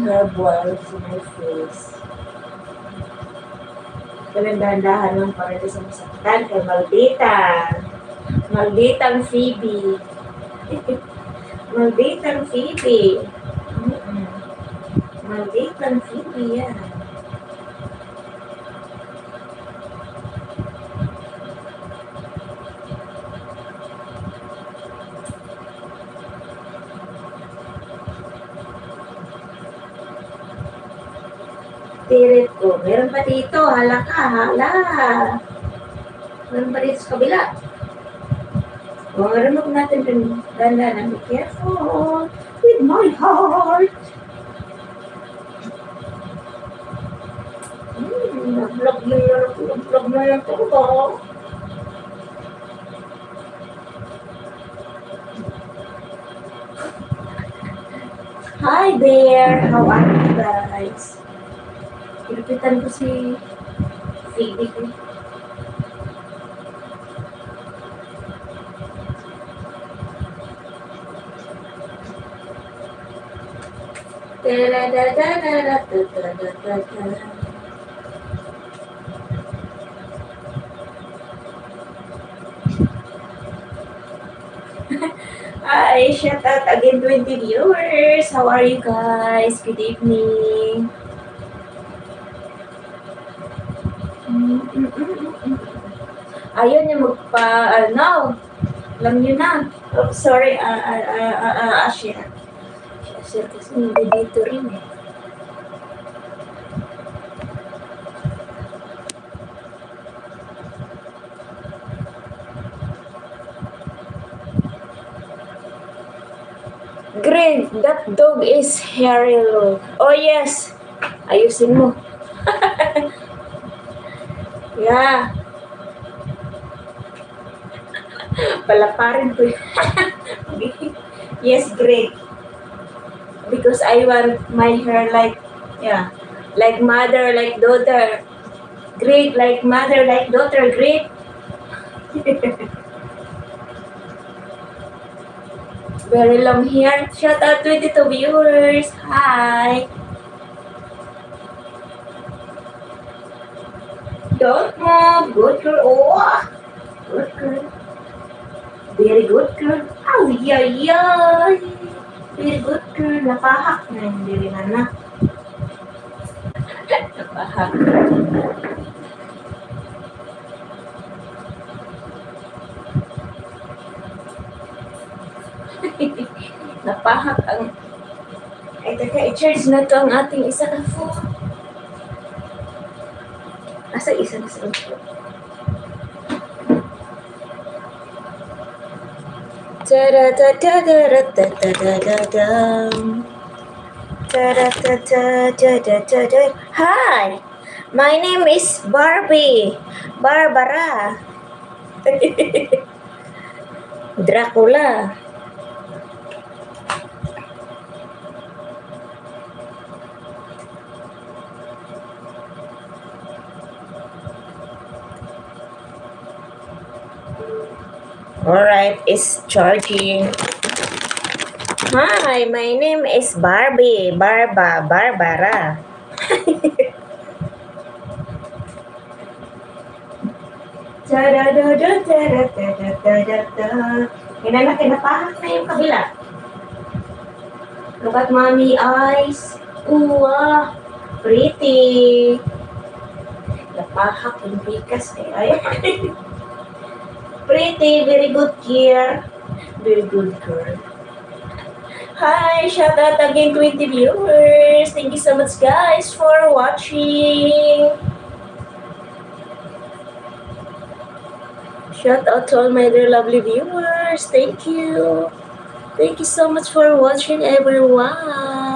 hair oil to my face. Dahan-dahan lang para sa masaktan kay Malditang Phoebe. Malditang Phoebe. Malditang Phoebe yan. Tirit ko. Meron pa dito. Hala. Meron pa dito sa kabila. Remove natin din. Dandanan. Be careful with my heart. Nag-vlog na yan ito ba? Hi there! How are you guys? Kilupitan ko si Phoebe ko. Hi, shout out again 20 viewers. How are you guys? Good evening. Ayun yung no. Alam nyo na. Oh, sorry, share. Share kasi hindi dito rin eh. Green, that dog is hairy. Oh yes. Ayusin mo. Yeah. Palaparin ko yun. Yes, great. Because I want my hair like, yeah, like mother, like daughter. Great, like mother, like daughter. Great. Very long hair. Shout out 22 viewers. Hi. Don't move. Good girl. Oh, good girl. Very good girl. Oh, yeah. Very good girl. Napahak na. Hindi rin anak. Napahak. Napahak ang... Ay, teka, i-charge na to ang ating isa na phone. Asa isa na sa phone? Hi, my name is Barbie. Barbara. Dracula. Alright, it's charging. Hi, my name is Barbie. Barbara. Kinapahak na yung kabila. Look at mommy eyes. Ooh, pretty. Napahak yung bikas eh. Ay. Pretty, very good gear. Very good girl. Hi, shout out again 20 viewers. Thank you so much guys for watching. Shout out to all my dear lovely viewers. Thank you. Thank you so much for watching everyone.